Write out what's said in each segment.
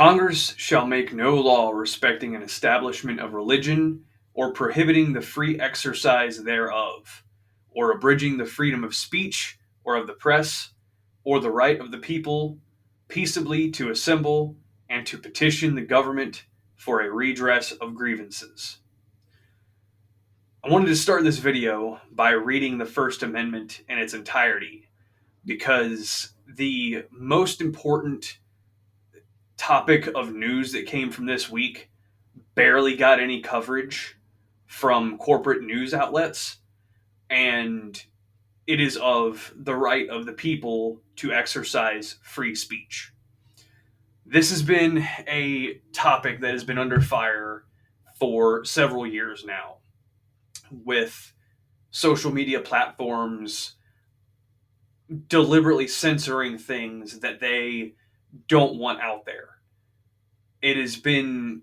Congress shall make no law respecting an establishment of religion, or prohibiting the free exercise thereof, or abridging the freedom of speech, or of the press, or the right of the people peaceably to assemble and to petition the government for a redress of grievances. I wanted to start this video by reading the First Amendment in its entirety because the most important topic of news that came from this week barely got any coverage from corporate news outlets, and it is of the right of the people to exercise free speech. This has been a topic that has been under fire for several years now, with social media platforms deliberately censoring things that they don't want out there. It has been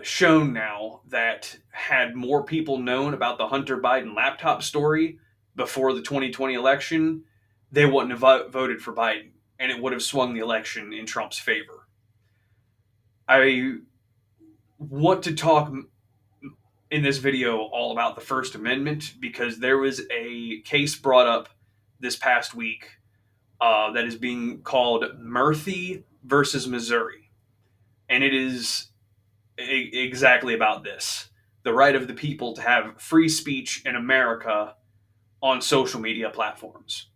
shown now that had more people known about the Hunter Biden laptop story before the 2020 election, they wouldn't have voted for Biden, and it would have swung the election in Trump's favor. I want to talk in this video all about the First Amendment because there was a case brought up this past week that is being called Murphy versus Missouri. And it is exactly about this: the right of the people to have free speech in America on social media platforms.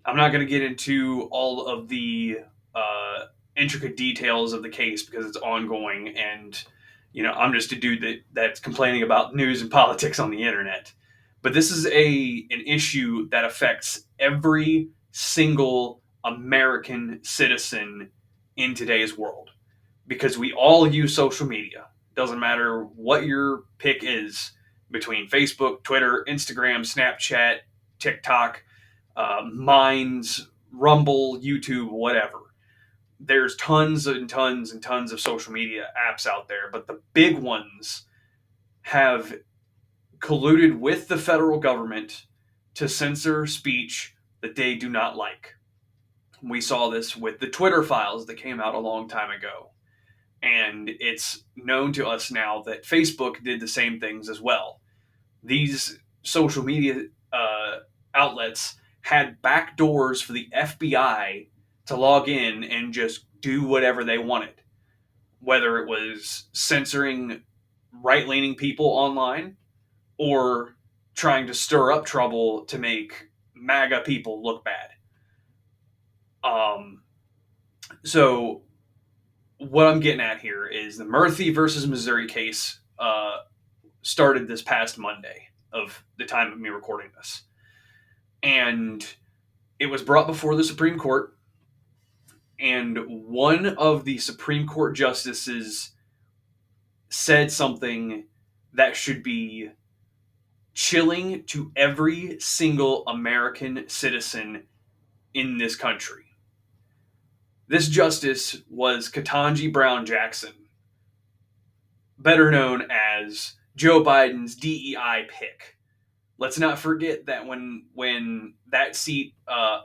I'm not going to get into all of the intricate details of the case because it's ongoing, and I'm just a dude that's complaining about news and politics on the internet. But this is an issue that affects every single American citizen in today's world, because we all use social media. Doesn't matter what your pick is between Facebook, Twitter, Instagram, Snapchat, TikTok, Minds, Rumble, YouTube, whatever. There's tons and tons and tons of social media apps out there, but the big ones have colluded with the federal government to censor speech that they do not like. We saw this with the Twitter files that came out a long time ago. And it's known to us now that Facebook did the same things as well. These social media outlets had back doors for the FBI to log in and just do whatever they wanted, whether it was censoring right-leaning people online or trying to stir up trouble to make MAGA people look bad. So what I'm getting at here is the Murphy versus Missouri case started this past Monday of the time of me recording this. And it was brought before the Supreme Court, and one of the Supreme Court justices said something that should be chilling to every single American citizen in this country. This justice was Ketanji Brown Jackson, better known as Joe Biden's DEI pick. Let's not forget that when that seat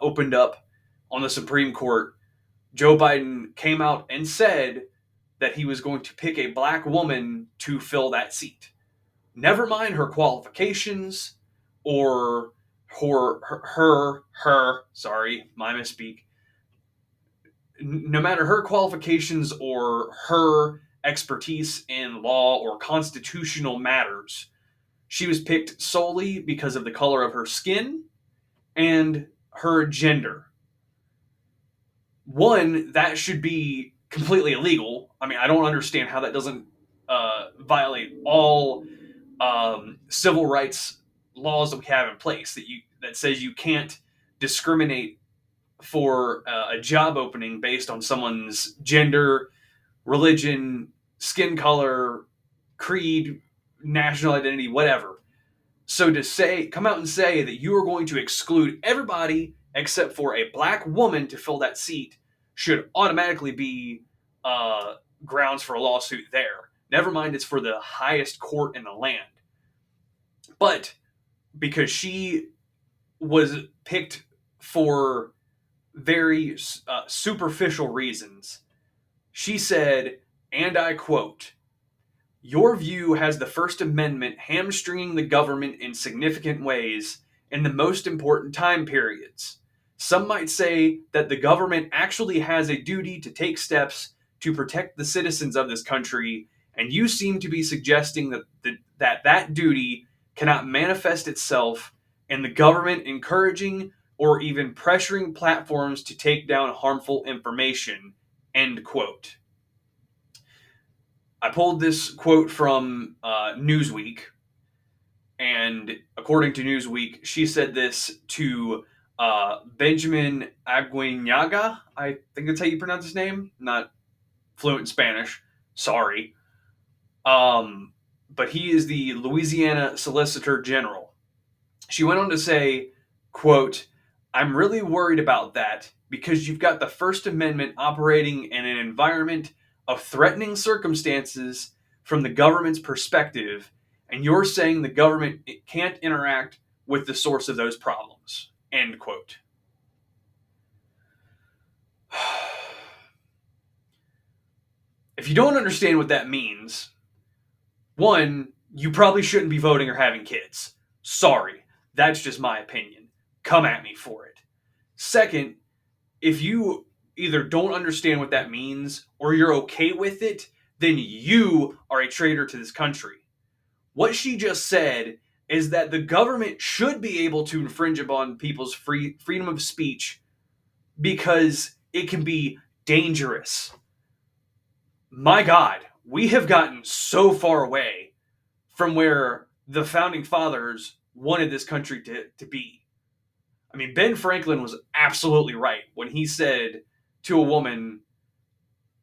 opened up on the Supreme Court, Joe Biden came out and said that he was going to pick a black woman to fill that seat. Never mind her qualifications or sorry, my misspeak. No matter her qualifications or her expertise in law or constitutional matters, she was picked solely because of the color of her skin and her gender. One, that should be completely illegal. I mean, I don't understand how that doesn't violate all civil rights laws that we have in place that says you can't discriminate for a job opening based on someone's gender, religion, skin color, creed, national identity, whatever. So to come out and say that you are going to exclude everybody except for a black woman to fill that seat should automatically be grounds for a lawsuit there. Never mind, it's for the highest court in the land. But because she was picked for very superficial reasons, She said, and I quote, "Your view has the First Amendment hamstringing the government in significant ways in the most important time periods. Some might say that the government actually has a duty to take steps to protect the citizens of this country, and you seem to be suggesting that duty cannot manifest itself in the government encouraging or even pressuring platforms to take down harmful information." End quote. I pulled this quote from Newsweek, and according to Newsweek, she said this to Benjamin Aguinaga. I think that's how you pronounce his name. Not fluent in Spanish. Sorry. But he is the Louisiana Solicitor General. She went on to say, quote, "I'm really worried about that because you've got the First Amendment operating in an environment of threatening circumstances from the government's perspective, and you're saying the government can't interact with the source of those problems." End quote. If you don't understand what that means, one, you probably shouldn't be voting or having kids. Sorry, that's just my opinion. Come at me for it. Second, if you either don't understand what that means or you're okay with it, then you are a traitor to this country. What she just said is that the government should be able to infringe upon people's freedom of speech because it can be dangerous. My God, we have gotten so far away from where the founding fathers wanted this country to be. I mean, Ben Franklin was absolutely right when he said to a woman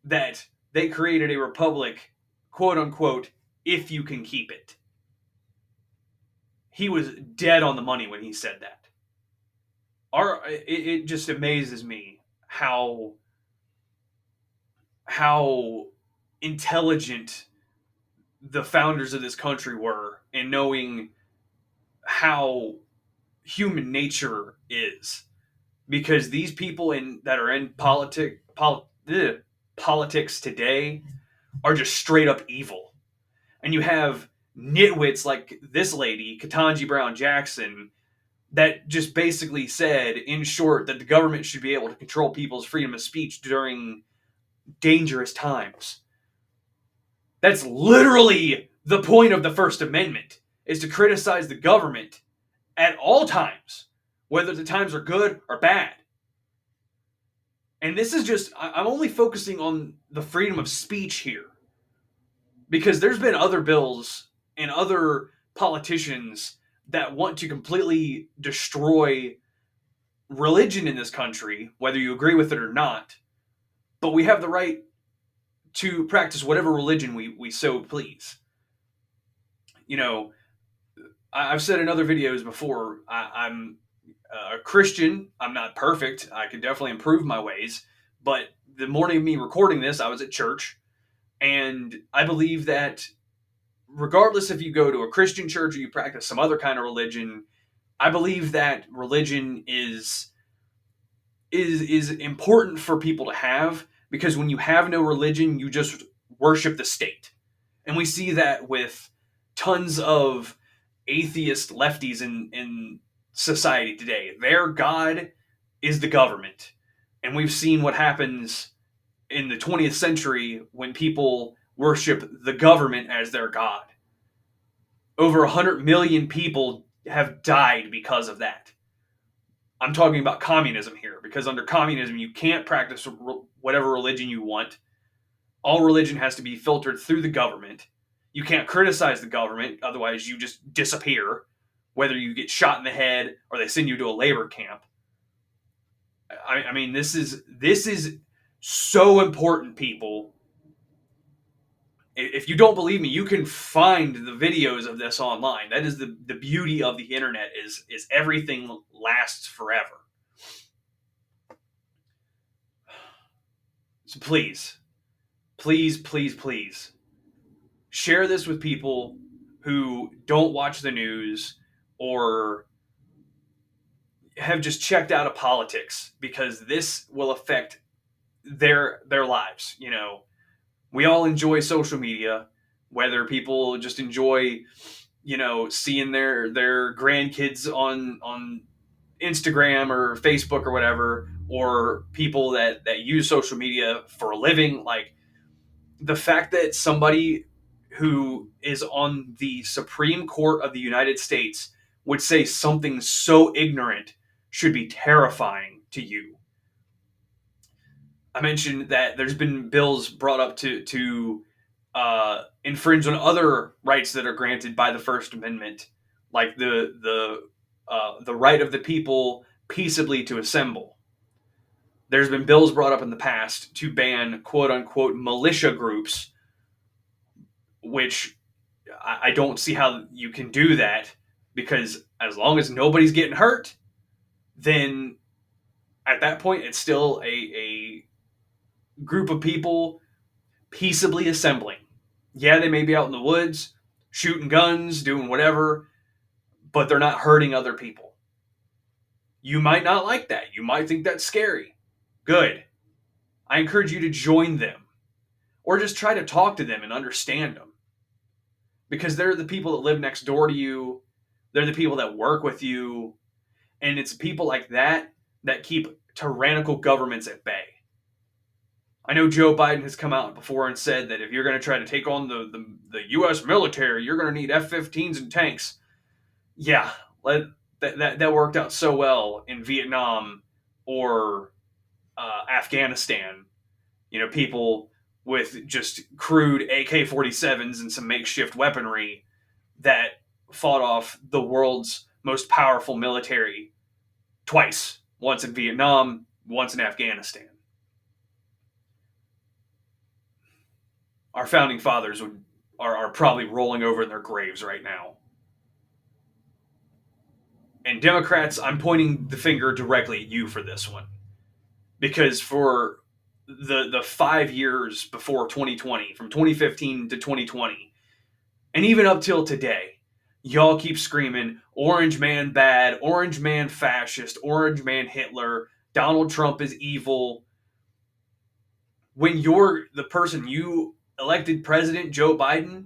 that they created a republic, quote unquote, if you can keep it. He was dead on the money when he said that. It just amazes me how intelligent the founders of this country were in knowing how human nature is, because these people that are in politics today are just straight up evil. And you have nitwits like this lady, Ketanji Brown Jackson, that just basically said, in short, that the government should be able to control people's freedom of speech during dangerous times. That's literally the point of the First Amendment, is to criticize the government at all times, whether the times are good or bad. And this is just, I'm only focusing on the freedom of speech here, because there's been other bills and other politicians that want to completely destroy religion in this country, whether you agree with it or not. But we have the right to practice whatever religion we so please. You know, I've said in other videos before, I'm a Christian. I'm not perfect. I could definitely improve my ways. But the morning of me recording this, I was at church. And I believe that regardless if you go to a Christian church or you practice some other kind of religion, I believe that religion is important for people to have, because when you have no religion, you just worship the state. And we see that with tons of atheist lefties in society today. Their God is the government. And we've seen what happens in the 20th century when people worship the government as their God. Over 100 million people have died because of that. I'm talking about communism here, because under communism, you can't practice whatever religion you want. All religion has to be filtered through the government. You can't criticize the government, otherwise you just disappear, whether you get shot in the head or they send you to a labor camp. I mean, this is so important, people. If you don't believe me, you can find the videos of this online. That is the beauty of the internet, is everything lasts forever. So please, please, please, please share this with people who don't watch the news or have just checked out of politics, because this will affect their lives. We all enjoy social media, whether people just enjoy, seeing their grandkids on Instagram or Facebook or whatever, or people that use social media for a living. Like, the fact that somebody who is on the Supreme Court of the United States would say something so ignorant should be terrifying to you. I mentioned that there's been bills brought up to infringe on other rights that are granted by the First Amendment, like the right of the people peaceably to assemble. There's been bills brought up in the past to ban quote unquote militia groups, which I don't see how you can do that, because as long as nobody's getting hurt, then at that point it's still a group of people peaceably assembling. Yeah, they may be out in the woods, shooting guns, doing whatever, but they're not hurting other people. You might not like that. You might think that's scary. Good. I encourage you to join them, or just try to talk to them and understand them, because they're the people that live next door to you. They're the people that work with you. And it's people like that that keep tyrannical governments at bay. I know Joe Biden has come out before and said that if you're going to try to take on the U.S. military, you're going to need F-15s and tanks. Yeah, that worked out so well in Vietnam or Afghanistan. People with just crude AK-47s and some makeshift weaponry that fought off the world's most powerful military twice. Once in Vietnam, once in Afghanistan. Our founding fathers are probably rolling over in their graves right now. And Democrats, I'm pointing the finger directly at you for this one. Because for the 5 years before 2020, from 2015 to 2020, and even up till today, y'all keep screaming, Orange man bad, Orange man fascist, Orange man Hitler, Donald Trump is evil. When the person you elected president, Joe Biden,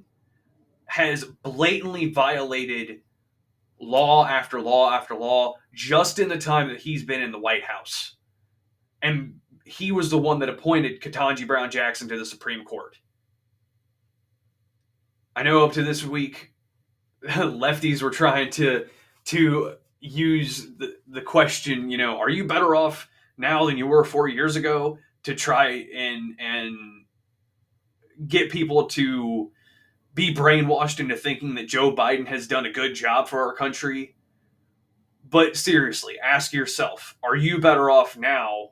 has blatantly violated law after law after law just in the time that he's been in the White House. And he was the one that appointed Ketanji Brown Jackson to the Supreme Court. I know up to this week, lefties were trying to use the question, are you better off now than you were 4 years ago, to try and get people to be brainwashed into thinking that Joe Biden has done a good job for our country. But seriously, ask yourself, are you better off now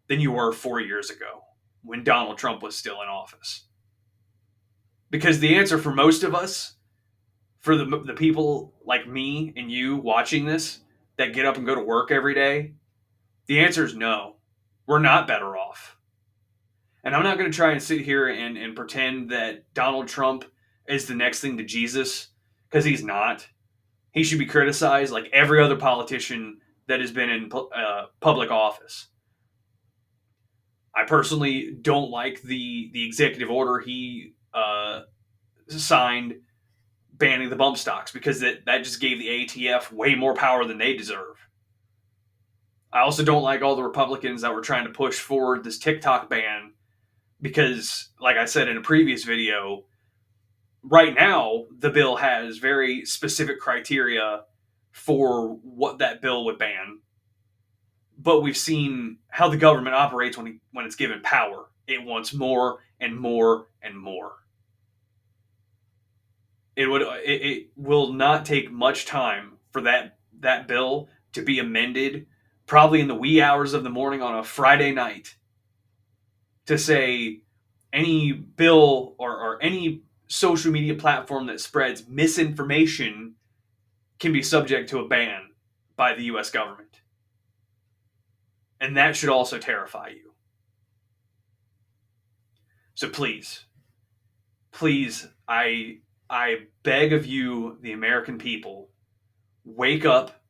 than you were 4 years ago when Donald Trump was still in office? Because the answer for most of us, for the people like me and you watching this that get up and go to work every day, the answer is no. We're not better off. And I'm not going to try and sit here and pretend that Donald Trump is the next thing to Jesus, because he's not. He should be criticized like every other politician that has been in public office. I personally don't like the executive order he signed banning the bump stocks, because that just gave the ATF way more power than they deserve. I also don't like all the Republicans that were trying to push forward this TikTok ban, because, like I said in a previous video, right now the bill has very specific criteria for what that bill would ban. But we've seen how the government operates when it's given power. It wants more and more and more. It will not take much time for that bill to be amended, probably in the wee hours of the morning on a Friday night, to say any bill or any social media platform that spreads misinformation can be subject to a ban by the U.S. government. And that should also terrify you. So please, I beg of you, the American people, wake up,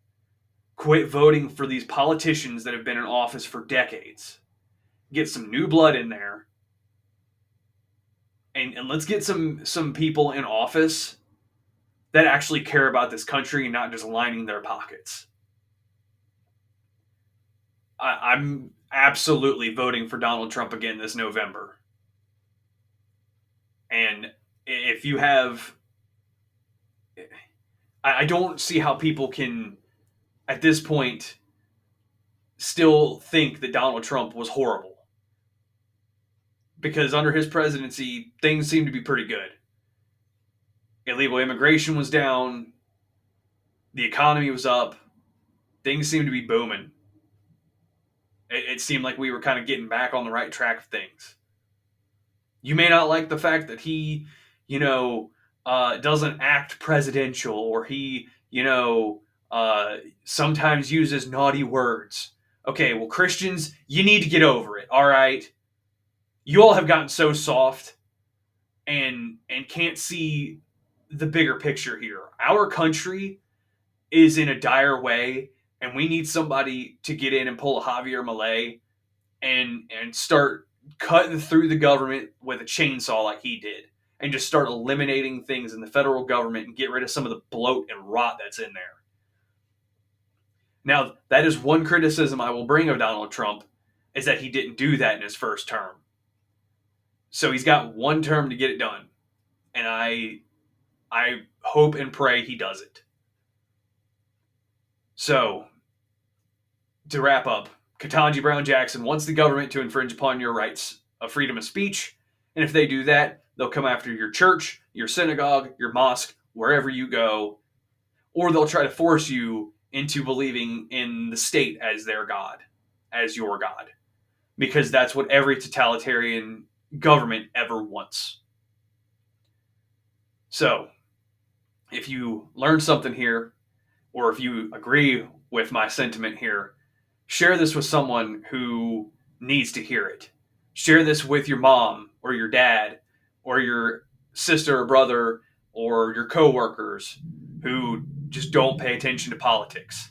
quit voting for these politicians that have been in office for decades, get some new blood in there, and let's get some people in office that actually care about this country and not just lining their pockets. I'm absolutely voting for Donald Trump again this November. And if you have, I don't see how people can, at this point, still think that Donald Trump was horrible. Because under his presidency, things seem to be pretty good. Illegal immigration was down, the economy was up, things seemed to be booming. It seemed like we were kind of getting back on the right track of things. You may not like the fact that he, you know, doesn't act presidential, or he, sometimes uses naughty words. Okay, well, Christians, you need to get over it. All right, you all have gotten so soft and can't see the bigger picture here. Our country is in a dire way, and we need somebody to get in and pull a Javier Milei and start cutting through the government with a chainsaw like he did, and just start eliminating things in the federal government and get rid of some of the bloat and rot that's in there. Now, that is one criticism I will bring of Donald Trump, is that he didn't do that in his first term. So he's got one term to get it done, and I hope and pray he does it. So, to wrap up, Ketanji Brown Jackson wants the government to infringe upon your rights of freedom of speech. And if they do that, they'll come after your church, your synagogue, your mosque, wherever you go, or they'll try to force you into believing in the state as their God, as your God, because that's what every totalitarian government ever wants. So, if you learn something here, or if you agree with my sentiment here, share this with someone who needs to hear it. Share this with your mom or your dad or your sister or brother or your coworkers who just don't pay attention to politics.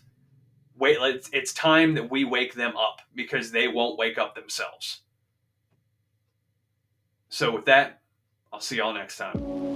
Wait, it's time that we wake them up, because they won't wake up themselves. So with that, I'll see y'all next time.